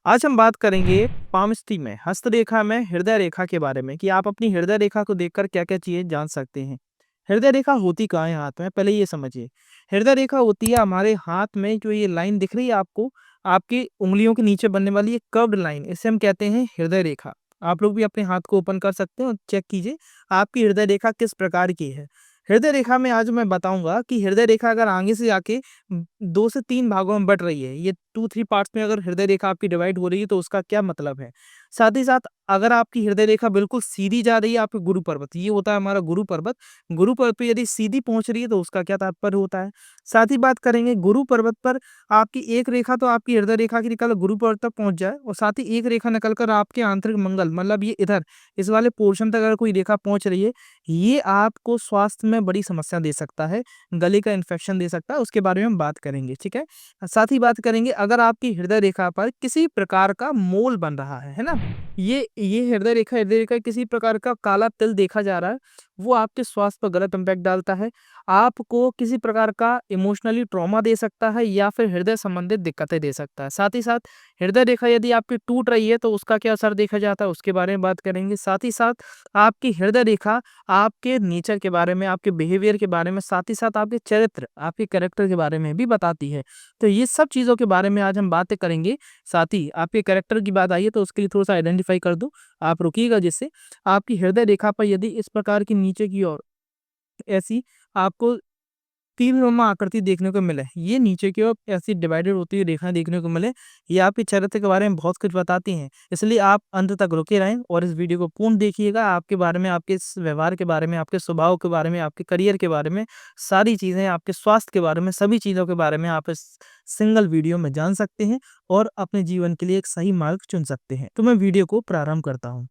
आज हम बात करेंगे पामस्टी में, हस्तरेखा में हृदय रेखा के बारे में कि आप अपनी हृदय रेखा को देखकर क्या-क्या चीज़ें जान सकते हैं। हृदय रेखा होती कहाँ है हाथ में? पहले ये समझिए। हृदय रेखा होती है हमारे हाथ में जो ये लाइन दिख रही है आपको, आपकी उँगलियों के नीचे बनने वाली ये कर्व्ड लाइन, इसे हम कहते हैं हृदय रेखा। आप लोग भी अपने हाथ को ओपन कर सकते हैं और चेक कीजिए, आपकी हृदय रेखा किस प्रकार की है। हृदय रेखा में आज मैं बताऊँगा कि हृदय रेखा अगर आगे से आके 2 से 3 भागों में बँट रही है, ये 2-3 पार्ट्स में अगर हृदय रेखा आपकी डिवाइड हो रही है, तो उसका क्या मतलब है? साथ ही साथ अगर आपकी हृदय रेखा बिल्कुल सीधी जा रही है आपके गुरु पर्वत, ये होता है हमारा गुरु पर्वत। गुरु पर्वत पे यदि सीधी पहुँच रही है, तो उसका क्या तात्पर्य होता है? साथ ही बात करेंगे गुरु पर्वत पर आपकी एक रेखा तो आपकी हृदय रेखा की निकल गुरु पर्वत तक पहुँच जाए और साथ ही एक रेखा निकल कर आपके आंतरिक मंगल मतलब ये इधर, इस वाले पोर्शन तक अगर कोई रेखा पहुँच रही है, ये आपको स्वास्थ्य में बड़ी समस्या दे सकता है, गले का इन्फेक्शन दे सकता है, उसके बारे में हम बात करेंगे, ठीक है? साथ ही बात करेंगे अगर आपकी हृदय रेखा पर किसी प्रकार का मोल बन रहा है ना? ये हृदय रेखा किसी प्रकार का काला तिल देखा जा रहा है, वो आपके स्वास्थ्य पर गलत इम्पैक्ट डालता है। आपको किसी प्रकार का इमोशनली ट्रॉमा दे सकता है या फिर हृदय संबंधित दिक्कतें दे सकता है। साथ ही साथ हृदय रेखा यदि आपकी टूट रही है, तो उसका क्या असर देखा जाता है, उसके बारे में बात करेंगे। साथ ही साथ आपकी हृदय रेखा आपके नेचर के बारे में, आपके बिहेवियर के बारे में, साथ ही साथ आपके चरित्र, आपके कैरेक्टर के बारे में भी बताती है। तो ये सब चीज़ों के बारे में आज हम बातें करेंगे। साथ ही आपके कैरेक्टर की बात आई है तो उसके लिए थोड़ा-सा आइडेंटिफ़ाई कर दूँ, आप रुकिएगा जिससे आपकी हृदय रेखा पर यदि इस प्रकार की नीचे की ओर ऐसी आपको तीरनुमा आकृति देखने को मिले, ये नीचे की ओर ऐसी डिवाइडेड होती हुई रेखाएँ देखने को मिले, ये आपके चरित्र के बारे में बहुत कुछ बताती हैं। इसलिए आप अंत तक रुके रहें और इस वीडियो को पूर्ण देखिएगा। आपके बारे में, आपके इस व्यवहार के बारे में, आपके स्वभाव के बारे में, आपके करियर के बारे में, सारी चीज़ें, आपके स्वास्थ्य के बारे में, सभी चीज़ों के बारे में आप इस सिंगल वीडियो में जान सकते हैं और अपने जीवन के लिए एक सही मार्ग चुन सकते हैं। तो मैं वीडियो को प्रारंभ करता हूँ।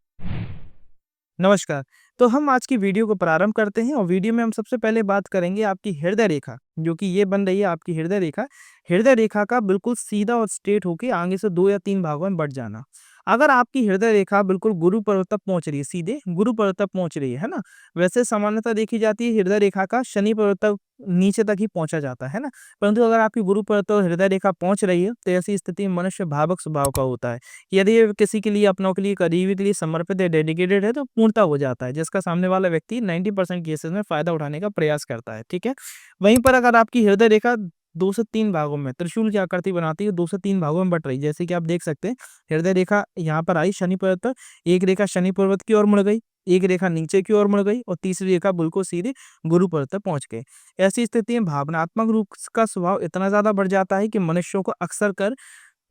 नमस्कार। तो हम आज की वीडियो को प्रारंभ करते हैं और वीडियो में हम सबसे पहले बात करेंगे आपकी हृदय रेखा, जो कि ये बन रही है आपकी हृदय रेखा। हृदय रेखा का बिल्कुल सीधा और स्ट्रेट होके आगे से 2 या 3 भागों में बँट जाना। अगर आपकी हृदय रेखा बिल्कुल गुरु पर्वत तक पहुँच रही है, सीधे गुरु पर्वत तक पहुँच रही है ना? वैसे सामान्यतः देखी जाती है हृदय रेखा का शनि पर्वत तक नीचे तक ही पहुँचा जाता है ना? परंतु अगर आपकी गुरु पर्वत और हृदय रेखा पहुँच रही है, तो ऐसी स्थिति में मनुष्य भावुक स्वभाव का होता है। यदि ये किसी के लिए, अपनों के लिए, करीबी के लिए समर्पित है, डेडिकेटेड है, तो पूर्णतः हो जाता है, जिसका सामने वाला व्यक्ति 90% केसेज़ में फ़ायदा उठाने का प्रयास करता है, ठीक है? वहीं पर अगर आपकी हृदय रेखा 2 से 3 भागों में त्रिशूल की आकृति बनाती है, 2 से 3 भागों में बँट रही है, जैसे कि आप देख सकते हैं, हृदय रेखा यहाँ पर आई शनि पर्वत पर, एक रेखा शनि पर्वत की ओर मुड़ गई, एक रेखा नीचे की ओर मुड़ गई और तीसरी रेखा बिल्कुल सीधे गुरु पर्वत तक पहुँच गई। ऐसी स्थिति में भावनात्मक रूप का स्वभाव इतना ज़्यादा बढ़ जाता है कि मनुष्यों को अक्सर कर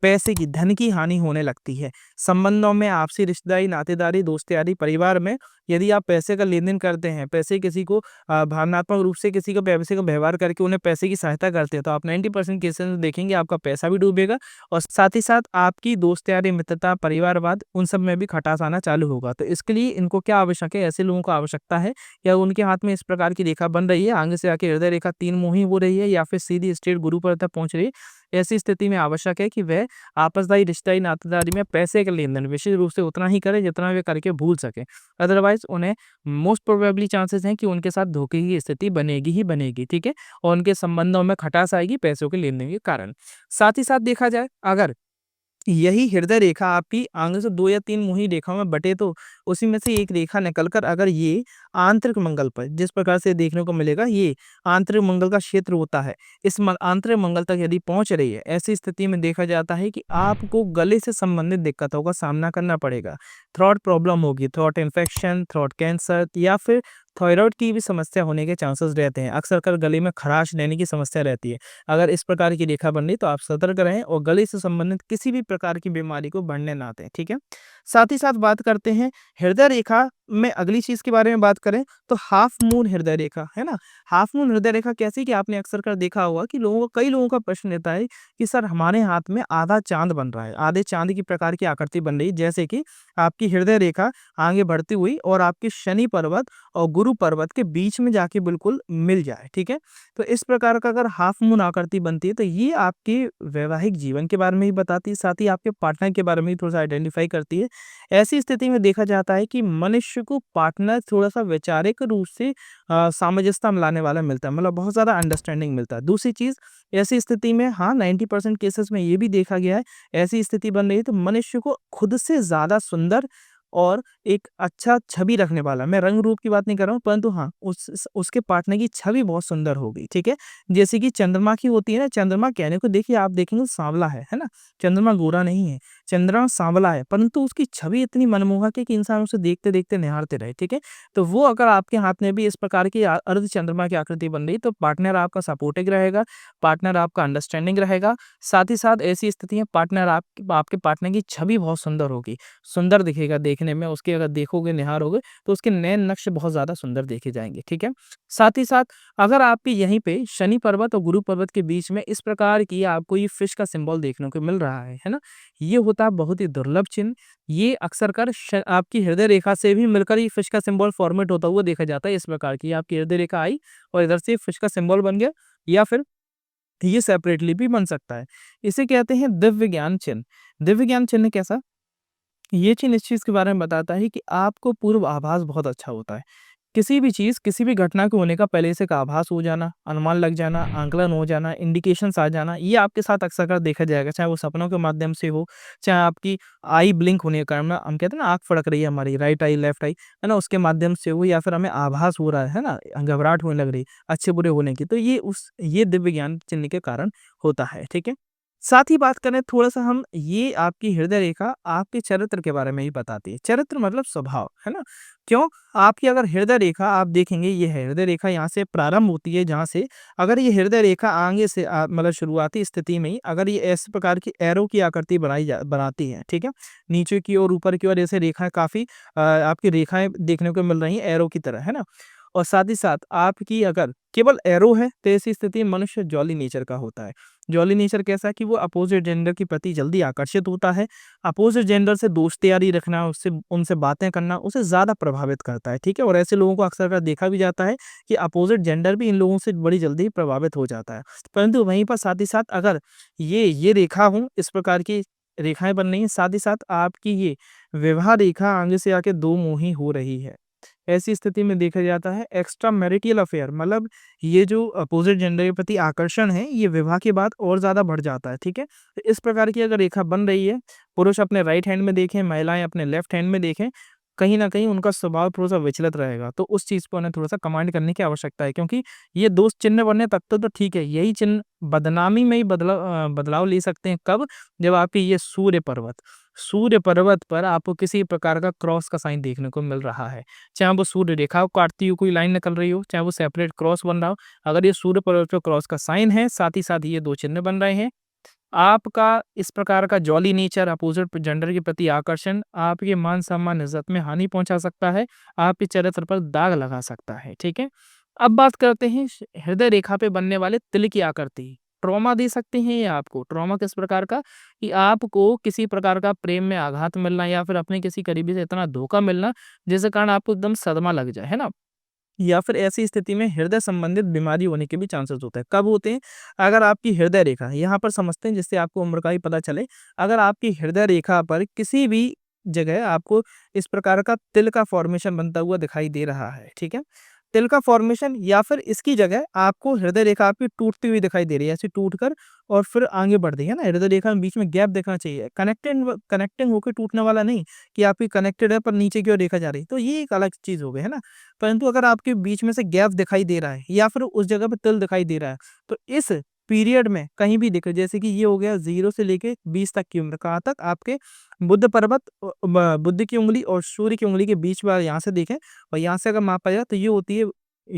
पैसे की, धन की हानि होने लगती है। संबंधों में, आपसी रिश्तेदारी, नातेदारी, दोस्ती-यारी, परिवार में यदि आप पैसे का लेन-देन करते हैं, पैसे किसी को भावनात्मक रूप से किसी का पैसे का व्यवहार करके उन्हें पैसे की सहायता करते हैं, तो आप 90% केसेज़ में देखेंगे आपका पैसा भी डूबेगा और साथ ही साथ आपकी दोस्त-यारी, मित्रता, परिवारवाद उन सब में भी खटास आना चालू होगा। तो इसके लिए इनको क्या आवश्यक है, ऐसे लोगों को आवश्यकता है या उनके हाथ में इस प्रकार की रेखा बन रही है, आगे से आके हृदय रेखा 3 मुही हो रही है या फिर सीधी स्ट्रेट गुरु पर तक पहुँच रही है। ऐसी स्थिति में आवश्यक है कि वह आपसदारी रिश्तेदारी नातेदारी में पैसे का लेन-देन विशेष रूप से उतना ही करें जितना वे करके भूल सकें। अदरवाइज़ उन्हें मोस्ट प्रोबेबली चांसेस हैं कि उनके साथ धोखे की स्थिति बनेगी ही बनेगी, ठीक है? और उनके संबंधों में खटास आएगी पैसों के लेन-देन के कारण। साथ ही साथ देखा जाए अगर यही हृदय रेखा आपकी आगे से 2 या 3 मुही रेखाओं में बँटे तो उसी में से एक रेखा निकल कर अगर ये आंतरिक मंगल पर जिस प्रकार से देखने को मिलेगा ये आंतरिक मंगल का क्षेत्र होता है। इस आंतरिक मंगल तक यदि पहुँच रही है, ऐसी स्थिति में देखा जाता है कि आपको गले से संबंधित दिक्कतों का सामना करना पड़ेगा। थ्रोट प्रॉब्लम होगी, थ्रोट इन्फेक्शन, थ्रोट कैंसर या फिर थायरॉइड की भी समस्या होने के चांसेस रहते हैं। अक्सर कर गले में खराश रहने की समस्या रहती है। अगर इस प्रकार की रेखा बन रही तो आप सतर्क रहें और गले से संबंधित किसी भी प्रकार की बीमारी को बढ़ने ना दें, ठीक है? साथ ही साथ बात करते हैं हृदय रेखा में अगली चीज़ के बारे में बात करें तो हाफ मून हृदय रेखा, है ना? हाफ मून हृदय रेखा कैसी कि आपने अक्सर कर देखा होगा कि कई लोगों का प्रश्न रहता है कि सर हमारे हाथ में आधा चाँद बन रहा है, आधे चाँद की प्रकार की आकृति बन रही है जैसे कि आपकी हृदय रेखा आगे बढ़ती हुई और आपके शनि पर्वत और गुरु पर्वत के बीच में जाके बिल्कुल मिल जाए, ठीक है? तो इस प्रकार का अगर हाफ मून आकृति बनती है तो ये आपके वैवाहिक जीवन के बारे में भी बताती है, साथ ही आपके पार्टनर के बारे में भी थोड़ा-सा आइडेंटिफ़ाई करती है। ऐसी स्थिति में देखा जाता है कि मनुष्य मनुष्य को पार्टनर थोड़ा-सा वैचारिक रूप से सामंजस्यता मिलाने वाला मिलता है, मतलब बहुत ज़्यादा अंडरस्टैंडिंग मिलता है। दूसरी चीज़, ऐसी स्थिति में हाँ, 90% केसेज़ में ये भी देखा गया है, ऐसी स्थिति बन रही है तो मनुष्य को खुद से ज़्यादा सुंदर और एक अच्छा छवि रखने वाला, मैं रंग-रूप की बात नहीं कर रहा हूँ, परंतु हाँ, उसके पार्टनर की छवि बहुत सुंदर होगी, ठीक है? जैसे कि चंद्रमा की होती है ना, चंद्रमा कहने को देखिए आप देखेंगे सांवला है ना? चंद्रमा गोरा नहीं है, चंद्रमा सांवला है, परंतु उसकी छवि इतनी मनमोहक है कि इंसान उसे देखते-देखते निहारते रहे, ठीक है? तो वो अगर आपके हाथ में भी इस प्रकार की अर्ध चंद्रमा की आकृति बन रही है, तो पार्टनर आपका सपोर्टिव रहेगा, पार्टनर आपका अंडरस्टैंडिंग रहेगा, साथ ही साथ ऐसी स्थिति में पार्टनर आपके पार्टनर की छवि बहुत सुंदर होगी, सुंदर दिखेगा देखने में, उसके अगर देखोगे, निहारोगे, तो उसके नैन नक्श बहुत ज़्यादा सुंदर देखे जाएँगे, ठीक है? साथ ही साथ अगर आपके यहीं पे शनि पर्वत और गुरु पर्वत के बीच में इस प्रकार की आपको ये फिश का सिंबल देखने को मिल रहा है ना? ये होता है बहुत ही दुर्लभ चिन्ह, ये अक्सर कर आपकी हृदय रेखा से भी मिलकर ये फिश का सिंबल फॉर्मेट होता हुआ देखा जाता है इस प्रकार की, आपकी हृदय रेखा आई और इधर से फिश का सिंबल बन गया या फिर ये सेपरेटली भी बन सकता है। इसे कहते हैं दिव्य ज्ञान चिन्ह। दिव्य ज्ञान चिन्ह कैसा? ये चिन्ह इस चीज़ के बारे में बताता है कि आपको पूर्व आभास बहुत अच्छा होता है। किसी भी चीज़, किसी भी घटना के होने का पहले से एक आभास हो जाना, अनुमान लग जाना, आंकलन हो जाना, इंडिकेशंस आ जाना, ये आपके साथ अक्सर देखा जाएगा, चाहे वो सपनों के माध्यम से हो, चाहे आपकी आई ब्लिंक होने के कारण ना हम कहते हैं ना आँख फड़क रही है हमारी, राइट आई, लेफ्ट आई, है ना? उसके माध्यम से हो या फिर हमें आभास हो रहा है ना? घबराहट होने लग रही, अच्छे-बुरे होने की, तो ये दिव्य ज्ञान चिन्ह के कारण होता है, ठीक है? साथ ही बात करें थोड़ा-सा हम, ये आपकी हृदय रेखा आपके चरित्र के बारे में ही बताती है। चरित्र मतलब स्वभाव, है ना? क्यों? आपकी अगर हृदय रेखा आप देखेंगे, ये है हृदय रेखा, यहाँ से प्रारंभ होती है जहाँ से, अगर ये हृदय रेखा आगे से मतलब शुरुआती स्थिति में ही अगर ये इस प्रकार की एरो की आकृति बनाती है, ठीक है? नीचे की ओर, ऊपर की ओर ऐसे रेखाएँ काफ़ी आपकी रेखाएँ देखने को मिल रही हैं एरो की तरह, है ना? और साथ ही साथ आपकी अगर केवल एरो है, तो ऐसी स्थिति में मनुष्य जॉली नेचर का होता है। जॉली नेचर कैसा है कि वो अपोज़िट जेंडर के प्रति जल्दी आकर्षित होता है। अपोज़िट जेंडर से दोस्ती-यारी रखना, उससे उनसे बातें करना, उसे ज़्यादा प्रभावित करता है, ठीक है? और ऐसे लोगों को अक्सर देखा भी जाता है कि अपोज़िट जेंडर भी इन लोगों से बड़ी जल्दी प्रभावित हो जाता है। परंतु वहीं पर साथ ही साथ अगर ये रेखा हो, इस प्रकार की रेखाएँ बन रही हैं, साथ ही साथ आपकी ये विवाह रेखा आगे से आके दो मुँही हो रही है। ऐसी स्थिति में देखा जाता है एक्स्ट्रा मैरिटल अफेयर, मतलब ये जो अपोजिट जेंडर के प्रति आकर्षण है, ये विवाह के बाद और ज़्यादा बढ़ जाता है, ठीक है? तो इस प्रकार की अगर रेखा बन रही है, पुरुष अपने राइट हैंड में देखें, महिलाएँ अपने लेफ्ट हैंड में देखें, कहीं न कहीं उनका स्वभाव थोड़ा-सा विचलित रहेगा। तो उस चीज़ को उन्हें थोड़ा-सा कमांड करने की आवश्यकता है, क्योंकि ये दोष चिन्ह बनने तक तो ठीक है, यही चिन्ह बदनामी में ही बदलाव ले सकते हैं, कब? जब आपके ये सूर्य पर्वत पर आपको किसी प्रकार का क्रॉस का साइन देखने को मिल रहा है। चाहे वो सूर्य रेखा को काटती हुई कोई लाइन निकल रही हो, चाहे वो सेपरेट क्रॉस बन रहा हो, अगर ये सूर्य पर्वत पे क्रॉस का साइन है, साथ ही साथ ये 2 चिन्ह बन रहे हैं, आपका इस प्रकार का जॉली नेचर, अपोज़िट जेंडर के प्रति आकर्षण आपके मान-सम्मान, इज़्ज़त में हानि पहुँचा सकता है, आपके चरित्र पर दाग लगा सकता है, ठीक है? अब बात करते हैं हृदय रेखा पे बनने वाले तिल की आकृति। ट्रॉमा दे सकते हैं ये आपको। ट्रॉमा किस प्रकार का? कि आपको किसी प्रकार का प्रेम में आघात मिलना या फिर अपने किसी करीबी से इतना धोखा मिलना, जिसके कारण आपको एकदम सदमा लग जाए, है ना? या फिर ऐसी स्थिति में हृदय संबंधित बीमारी होने के भी चांसेस होते हैं। कब होते हैं? अगर आपकी हृदय रेखा, यहाँ पर समझते हैं जिससे आपको उम्र का ही पता चले। अगर आपकी हृदय रेखा पर किसी भी जगह आपको इस प्रकार का तिल का फॉर्मेशन बनता हुआ दिखाई दे रहा है, ठीक है? तिल का फॉर्मेशन या फिर इसकी जगह आपको हृदय रेखा आपकी टूटती हुई दिखाई दे रही है, ऐसे टूटकर और फिर आगे बढ़ रही है ना, हृदय रेखा में बीच में गैप देखना चाहिए। कनेक्टिंग होके टूटने वाला नहीं कि आपकी कनेक्टेड है पर नीचे की ओर देखा जा रही है, तो ये एक अलग चीज़ हो गई, है ना? परंतु अगर आपके बीच में से गैप दिखाई दे रहा है या फिर उस जगह पे तिल दिखाई दे रहा है, तो इस पीरियड में कहीं भी दिखे, जैसे कि ये हो गया 0 से लेके 20 तक की उम्र, कहाँ तक? आपके बुध पर्वत बुध की उँगली और सूर्य की उँगली के बीच में यहाँ से देखें और यहाँ से अगर मापा जाए तो ये होती है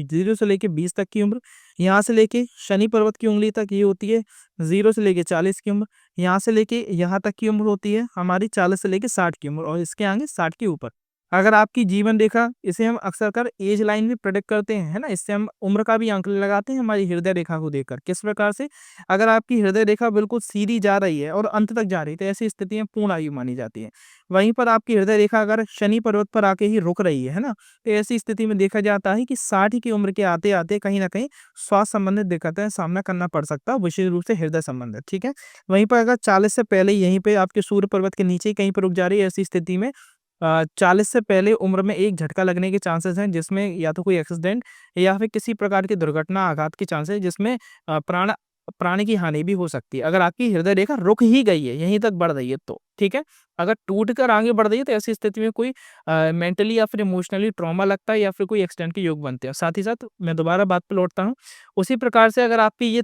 0 से लेके 20 तक की उम्र। यहाँ से लेके शनि पर्वत की उँगली तक ये होती है 0 से लेके 40 की उम्र। यहाँ से लेके यहाँ तक की उम्र होती है हमारी 40 से लेके 60 की उम्र और इसके आगे 60 के ऊपर। अगर आपकी जीवन रेखा, इसे हम अक्सर कर एज लाइन भी प्रेडिक्ट करते हैं, है ना? इससे हम उम्र का भी आंकलन लगाते हैं हमारी हृदय रेखा को देखकर। किस प्रकार से? अगर आपकी हृदय रेखा बिल्कुल सीधी जा रही है और अंत तक जा रही है, तो ऐसी स्थिति में पूर्ण आयु मानी जाती है। वहीं पर आपकी हृदय रेखा अगर शनि पर्वत पर आके ही रुक रही है ना? तो ऐसी स्थिति में देखा जाता है कि 60 की उम्र के आते-आते कहीं न कहीं स्वास्थ्य संबंधित दिक्कतें का सामना करना पड़ सकता है, विशेष रूप से हृदय संबंधित, ठीक है? वहीं पर अगर 40 से पहले यहीं पे आपके सूर्य पर्वत के नीचे ही कहीं पर रुक जा रही है, ऐसी स्थिति में 40 से पहले उम्र में एक झटका लगने के चांसेस हैं, जिसमें या तो कोई एक्सीडेंट या फिर किसी प्रकार की दुर्घटना, आघात के चांसेस, जिसमें प्राण की हानि भी हो सकती है। अगर आपकी हृदय रेखा रुक ही गई है, यहीं तक बढ़ रही है तो, ठीक है? अगर टूट कर आगे बढ़ रही है तो ऐसी स्थिति में कोई मेंटली या फिर इमोशनली ट्रॉमा लगता है या फिर कोई एक्सीडेंट के योग बनते हैं। साथ ही साथ मैं दोबारा बात पे लौटता हूँ, उसी प्रकार से अगर आपकी ये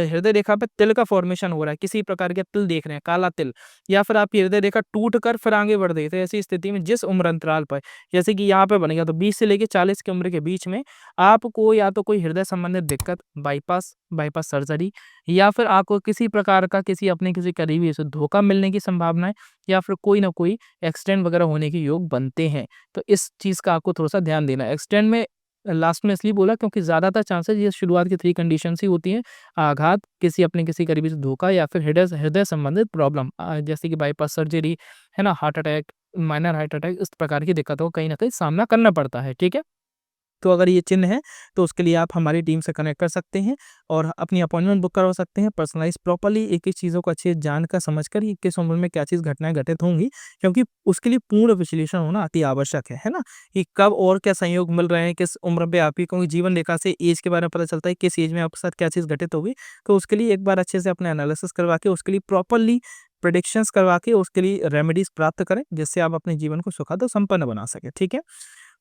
हृदय रेखा पे तिल का फॉर्मेशन हो रहा है, किसी प्रकार के तिल देख रहे हैं, काला तिल, या फिर आपकी हृदय रेखा टूट कर फिर आगे बढ़ रही है, तो ऐसी स्थिति में जिस उम्र अंतराल पर, जैसे कि यहाँ पे बन गया, तो 20 से लेके 40 की उम्र के बीच में आपको या तो कोई हृदय संबंधित दिक्कत, बाईपास बाईपास सर्जरी, या फिर आपको किसी प्रकार का किसी करीबी से धोखा मिलने की संभावना है, या फिर कोई ना कोई एक्सीडेंट वगैरह होने के योग बनते हैं। तो इस चीज़ का आपको थोड़ा-सा ध्यान देना है। एक्सीडेंट में लास्ट में इसलिए बोला क्योंकि ज़्यादातर चांसेस ये शुरुआत की 3 कंडीशंस ही होती हैं। आघात, किसी करीबी से धोखा, या फिर हृदय हृदय संबंधित प्रॉब्लम, जैसे कि बाईपास सर्जरी, है ना? Heart attack, minor heart attack, इस प्रकार की दिक्कतों का कहीं न कहीं सामना करना पड़ता है, ठीक है? तो अगर ये चिन्ह है, तो उसके लिए आप हमारी टीम से कनेक्ट कर सकते हैं और अपनी अपॉइंटमेंट बुक करवा सकते हैं। पर्सनलाइज़ प्रॉपर्ली एक-एक चीज़ों को अच्छे से जानकर समझकर ये किस उम्र में क्या चीज़ घटनाएँ घटित होंगी, क्योंकि उसके लिए पूर्ण विश्लेषण होना अति आवश्यक है ना? कि कब और क्या संयोग मिल रहे हैं, किस उम्र पे आपकी, क्योंकि जीवन रेखा से ऐज के बारे में पता चलता है, किस ऐज में आपके साथ क्या चीज़ घटित होगी। तो उसके लिए एक बार अच्छे से अपना एनालिसिस करवा के, उसके लिए प्रॉपर्ली प्रेडिक्शंस करवा के, उसके लिए रेमेडीज़ प्राप्त करें, जिससे आप अपने जीवन को सुखद और संपन्न बना सकें, ठीक है?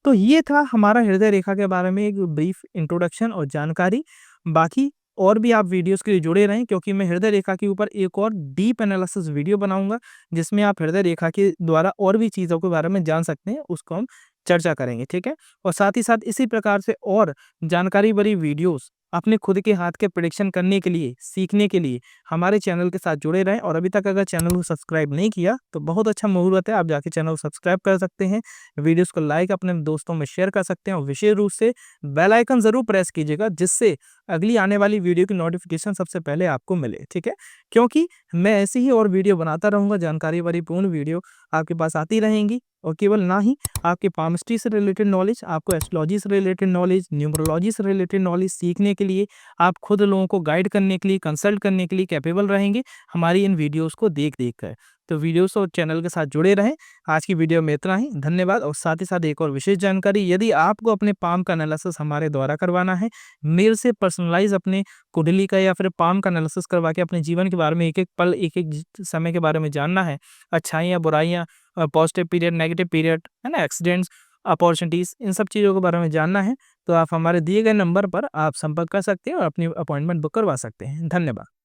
तो ये था हमारा हृदय रेखा के बारे में एक ब्रीफ इंट्रोडक्शन और जानकारी। बाकी और भी आप वीडियोज़ के लिए जुड़े रहें, क्योंकि मैं हृदय रेखा के ऊपर एक और डीप एनालिसिस वीडियो बनाऊँगा, जिसमें आप हृदय रेखा के द्वारा और भी चीज़ों के बारे में जान सकते हैं, उसको हम चर्चा करेंगे, ठीक है? और साथ ही साथ इसी प्रकार से और जानकारी भरी वीडियोज़ अपने खुद के हाथ के प्रेडिक्शन करने के लिए, सीखने के लिए हमारे चैनल के साथ जुड़े रहें, और अभी तक अगर चैनल को सब्सक्राइब नहीं किया, तो बहुत अच्छा मुहूर्त है, आप जाके चैनल को सब्सक्राइब कर सकते हैं। वीडियोज़ को लाइक अपने दोस्तों में शेयर कर सकते हैं, और विशेष रूप से बेल आइकन ज़रूर प्रेस कीजिएगा, जिससे अगली आने वाली वीडियो की नोटिफ़िकेशन सबसे पहले आपको मिले, ठीक है? क्योंकि मैं ऐसी ही और वीडियो बनाता रहूँगा, जानकारी भरी पूर्ण वीडियो आपके पास आती रहेंगी, और केवल ना ही आपके पामिस्ट्री से रिलेटेड नॉलेज, आपको एस्ट्रोलॉजी से रिलेटेड नॉलेज, न्यूमरोलॉजी से रिलेटेड नॉलेज सीखने के लिए, आप खुद लोगों को गाइड करने के लिए, कंसल्ट करने के लिए कैपेबल रहेंगे, हमारी इन वीडियोज़ को देख-देख कर। तो वीडियोज़ और चैनल के साथ जुड़े रहें। आज की वीडियो में इतना ही, धन्यवाद। और साथ ही साथ एक और विशेष जानकारी, यदि आपको अपने पाम का एनालिसिस हमारे द्वारा करवाना है, मेरे से पर्सनलाइज़ अपने कुंडली का या फिर पाम का एनालिसिस करवा के अपने जीवन के बारे में एक-एक पल, एक-एक समय के बारे में जानना है, अच्छाइयाँ, बुराइयाँ, पॉजिटिव पीरियड, नेगेटिव पीरियड, है ना? एक्सीडेंट्स, अपॉर्च्युनिटीज़, इन सब चीज़ों के बारे में जानना है, तो आप हमारे दिए गए नंबर पर आप संपर्क कर सकते हैं और अपनी अपॉइंटमेंट बुक करवा सकते हैं। धन्यवाद।